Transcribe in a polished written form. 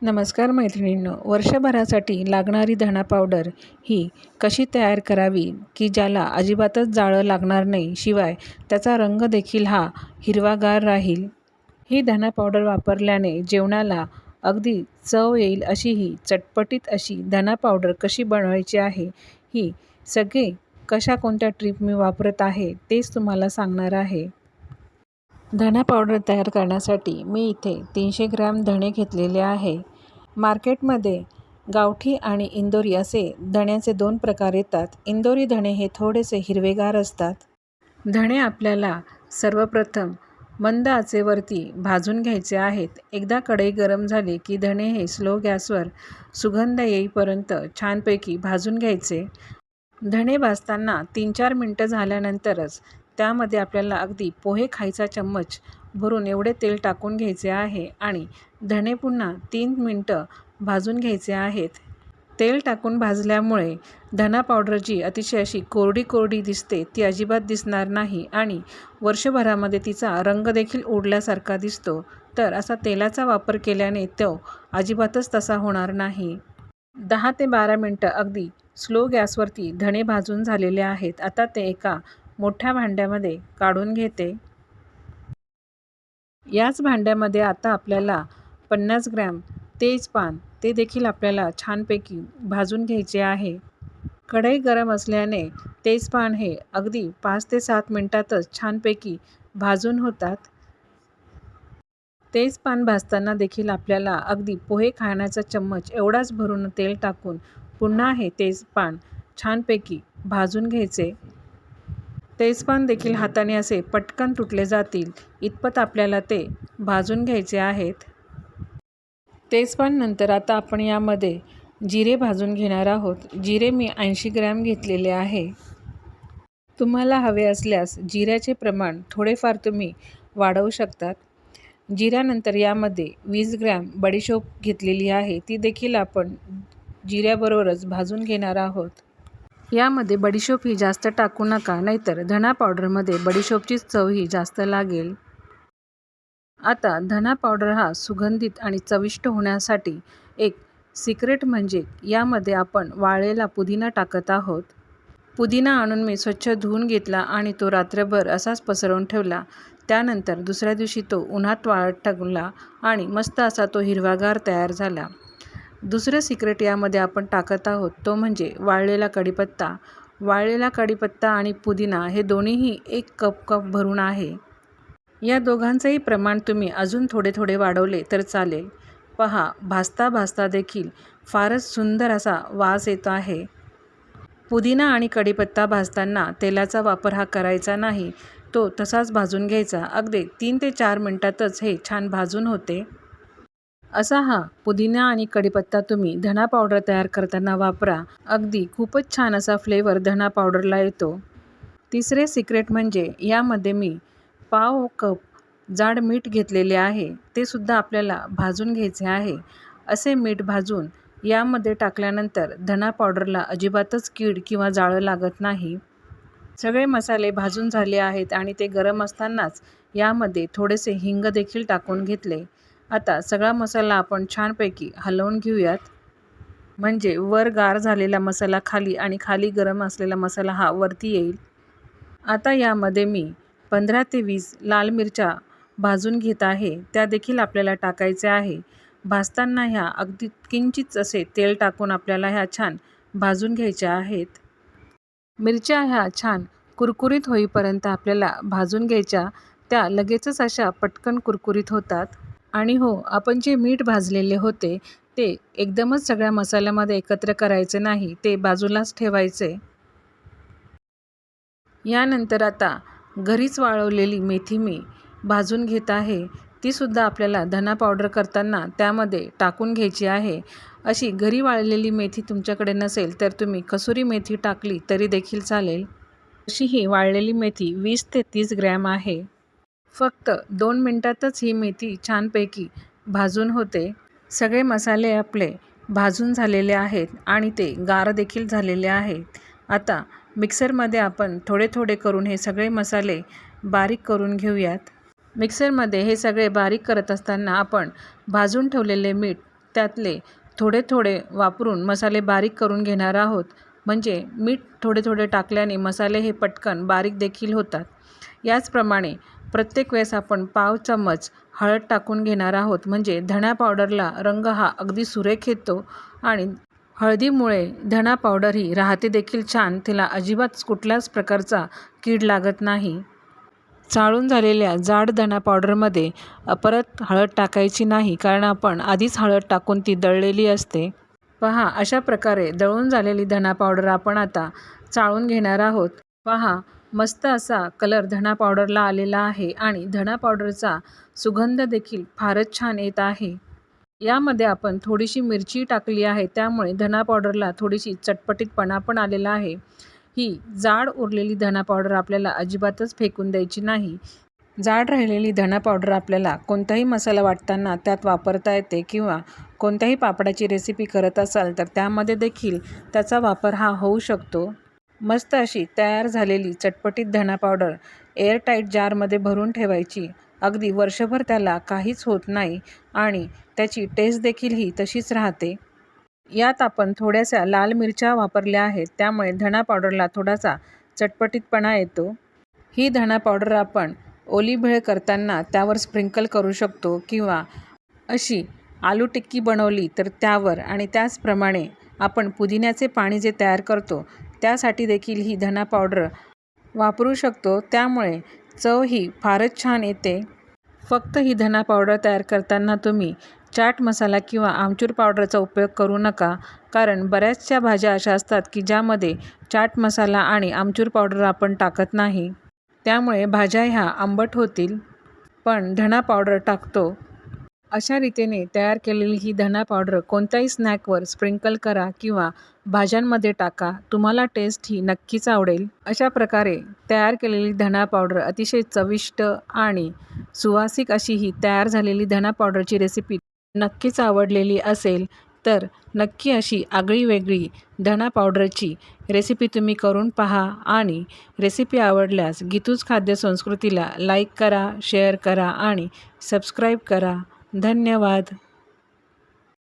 नमस्कार मैत्रिणींनो, वर्षभरासाठी लागणारी धणा पावडर ही कशी तयार करावी की ज्याला अजिबातच जाळं लागणार नाही, शिवाय त्याचा रंग देखील हा हिरवागार राहील. ही धणा पावडर वापरल्याने जेवणाला अगदी चव येईल अशी ही चटपटीत अशी धणा पावडर कशी बनवायची आहे, ही सगळी कशा कोणत्या ट्रिप मी वापरत आहे तेच तुम्हाला सांगणार आहे. धणा पावडर तयार करण्यासाठी मी इथे 300 ग्रॅम धणे घेतलेले आहे. मार्केटमध्ये गावठी आणि इंदोरी असे धण्याचे 2 प्रकार येतात. इंदोरी धणे हे थोडेसे हिरवेगार असतात. धणे आपल्याला सर्वप्रथम मंद आचेवरती भाजून घ्यायचे आहेत. एकदा कढई गरम झाली की धणे हे स्लो गॅसवर सुगंध येईपर्यंत छानपैकी भाजून घ्यायचे. धणे भाजताना 3-4 मिनटं झाल्यानंतरच त्यामध्ये आपल्याला अगदी पोहे खायचा चम्मच भरून एवढे तेल टाकून घ्यायचे आहे आणि धणे पुन्हा 3 मिनटं भाजून घ्यायचे आहेत. तेल टाकून भाजल्यामुळे धणा पावडर जी अतिशय अशी कोरडी कोरडी दिसते ती अजिबात दिसणार नाही आणि वर्षभरामध्ये तिचा रंग देखील उडल्यासारखा दिसतो. तर असा तेलाचा वापर केल्याने तो अजिबातच तसा होणार नाही. 10 ते 12 मिनटं अगदी स्लो गॅसवरती धणे भाजून झालेले आहेत. आता ते एका मोठ्या भांड्यामध्ये काढून घेते. याच भांड्यामध्ये आता आपल्याला 50 ग्रॅम तेजपान ते देखील आपल्याला छानपैकी भाजून घ्यायचे आहे. कढई गरम असल्याने तेजपान हे अगदी 5 ते 7 मिनटातच छानपैकी भाजून होतात. तेजपान भाजताना देखील आपल्याला अगदी पोहे खाण्याचा चम्मच एवढाच भरून तेल टाकून पुन्हा हे तेजपान छानपैकी भाजून घ्यायचे. तेजपान देखील हाताने असे पटकन तुटले जातील इतपत आपल्याला ते भाजून घ्यायचे आहेत. तेजपान नंतर आता आपण यामध्ये जिरे भाजून घेणार आहोत. जिरे मी 80 ग्रॅम घेतलेले आहे. तुम्हाला हवे असल्यास जिऱ्याचे प्रमाण थोडेफार तुम्ही वाढवू शकतात. जिऱ्यानंतर यामध्ये 20 ग्रॅम बडीशोप घेतलेली आहे. ती देखील आपण जिऱ्याबरोबरच भाजून घेणार आहोत. यामध्ये बडीशोप ही जास्त टाकू नका, नाहीतर धणा पावडरमध्ये बडीशोपची चव ही जास्त लागेल. आता धणा पावडर हा सुगंधित आणि चविष्ट होण्यासाठी एक सिक्रेट म्हणजे यामध्ये आपण वाळलेला पुदिना टाकत आहोत. पुदिना आणून मी स्वच्छ धुवून घेतला आणि तो रात्रभर असाच पसरवून ठेवला. त्यानंतर दुसऱ्या दिवशी तो उन्हात वाळत टाकला आणि मस्त असा तो हिरवागार तयार झाला. दुसरं सिक्रेट यामध्ये आपण टाकत आहोत तो म्हणजे वाळलेला कढीपत्ता. वाळलेला कढीपत्ता आणि पुदिना हे दोन्हीही 1 कप भरून आहे. या दोघांचंही प्रमाण तुम्ही अजून थोडे थोडे वाढवले तर चालेल. पहा, भाजता भाजता देखील फारच सुंदर असा वास येतो आहे. पुदिना आणि कढीपत्ता भाजताना तेलाचा वापर हा करायचा नाही, तो तसाच भाजून घ्यायचा. अगदी 3 ते 4 मिनटातच हे छान भाजून होते. असा हा पुदिना आणि कढीपत्ता तुम्ही धणा पावडर तयार करताना वापरा. अगदी खूपच छान असा फ्लेवर धणा पावडरला येतो. तिसरे सिक्रेट म्हणजे यामध्ये मी पाव कप जाड मीठ घेतलेले आहे. ते सुद्धा आपल्याला भाजून घ्यायचे आहे. असे मीठ भाजून यामध्ये टाकल्यानंतर धणा पावडरला अजिबातच कीड किंवा जाळं लागत नाही. सगळे मसाले भाजून झाले आहेत आणि ते गरम असतानाच यामध्ये थोडेसे हिंग देखील टाकून घेतले. आता सगळा मसाला आपण छानपैकी हलवून घेऊयात, म्हणजे वर गार झालेला मसाला खाली आणि खाली गरम असलेला मसाला हा वरती येईल. आता यामध्ये मी 15 ते 20 लाल मिरच्या भाजून घेत आहे. त्या देखील आपल्याला टाकायच्या आहे. भाजताना ह्या अगदी किंचित असे तेल टाकून आपल्याला ह्या छान भाजून घ्यायच्या आहेत. मिरच्या ह्या छान कुरकुरीत होईपर्यंत आपल्याला भाजून घ्यायच्या. त्या लगेचच अशा पटकन कुरकुरीत होतात. आणि हो, आपण जे मीठ भाजलेले होते ते एकदमच सगळ्या मसाल्यामध्ये एकत्र करायचे नाही, ते बाजूलाच ठेवायचे. यानंतर आता घरीच वाळवलेली मेथी मी भाजून घेत आहे. तीसुद्धा आपल्याला धणा पावडर करताना त्यामध्ये टाकून घ्यायची आहे. अशी घरी वाळलेली मेथी तुमच्याकडे नसेल तर तुम्ही कसुरी मेथी टाकली तरी देखील चालेल. अशी ही वाळलेली मेथी 20 ते 30 ग्रॅम आहे. फक्त 2 मिनटातच ही मेथी छानपैकी भाजून होते. सगळे मसाले आपले भाजून झालेले आहेत आणि ते गार देखील झालेले आहेत. आता मिक्सरमध्ये आपण थोडे थोडे करून हे सगळे मसाले बारीक करून घेऊयात. मिक्सरमध्ये हे सगळे बारीक करत असताना आपण भाजून ठेवलेले मीठ त्यातले थोडे थोडे वापरून मसाले बारीक करून घेणार आहोत. म्हणजे मीठ थोडे थोडे टाकल्याने मसाले हे पटकन बारीक देखील होतात. याचप्रमाणे प्रत्येक वेळेस आपण पाव चम्मच हळद टाकून घेणार आहोत. म्हणजे धणा पावडरला रंग हा अगदी सुरेख येतो आणि हळदीमुळे धणा पावडर ही राहते देखील छान. तिला अजिबात कुठल्याच प्रकारचा कीड लागत नाही. चाळून झालेल्या जाड धणा पावडरमध्ये परत हळद टाकायची नाही, कारण आपण आधीच हळद टाकून ती दळलेली असते. पहा, अशा प्रकारे दळून झालेली धणा पावडर आपण आता चाळून घेणार आहोत. पहा, मस्त असा कलर धणा पावडरला आलेला आहे आणि धणा पावडरचा सुगंध देखील फारच छान येत आहे. यामध्ये आपण थोडीशी मिरची टाकली आहे, त्यामुळे धणा पावडरला थोडीशी चटपटीतपणा पण आलेला आहे. ही जाड उरलेली धणा पावडर आपल्याला अजिबातच फेकून द्यायची नाही. जाड राहिलेली धणा पावडर आपल्याला कोणताही मसाला वाटताना त्यात वापरता येते किंवा कोणत्याही पापडाची रेसिपी करत असाल तर त्यामध्ये देखील त्याचा वापर हा होऊ शकतो. मस्त अशी तयार झालेली चटपटीत धणा पावडर एअरटाईट जारमध्ये भरून ठेवायची. अगदी वर्षभर त्याला काहीच होत नाही आणि त्याची टेस्ट देखील ही तशीच राहते. यात आपण थोड्याशा लाल मिरच्या वापरल्या आहेत, त्यामुळे धणा पावडरला थोडासा चटपटीतपणा येतो. ही धणा पावडर आपण ओली भेळ करताना त्यावर स्प्रिंकल करू शकतो किंवा अशी आलू टिक्की बनवली तर त्यावर, आणि त्याचप्रमाणे आपण पुदिन्याचे पाणी जे तयार करतो त्यासाठी देखील ही धणा पावडर वापरू शकतो. त्यामुळे चव ही फारच छान येते. फक्त ही धणा पावडर तयार करताना तुम्ही चाट मसाला किंवा आमचूर पावडरचा उपयोग करू नका, कारण बऱ्याचशा भाज्या अशा असतात की ज्यामध्ये चाट मसाला आणि आमचूर पावडर आपण टाकत नाही. त्यामुळे भाज्या ह्या आंबट होतील. पण धणा पावडर टाकतो. अशा रीतीने तयार केलेली ही धणा पावडर कोणत्याही स्नॅकवर स्प्रिंकल करा किंवा भाज्यांमध्ये टाका. तुम्हाला टेस्ट ही नक्कीच आवडेल. अशा प्रकारे तयार केलेली धणा पावडर अतिशय चविष्ट आणि सुवासिक अशी ही तयार झालेली धणा पावडरची रेसिपी नक्कीच आवडलेली असेल तर नक्की अशी आगळीवेगळी धणा पावडरची रेसिपी तुम्ही करून पहा आणि रेसिपी आवडल्यास गीतूज खाद्य संस्कृतीला लाईक करा, शेअर करा आणि सबस्क्राईब करा. धन्यवाद.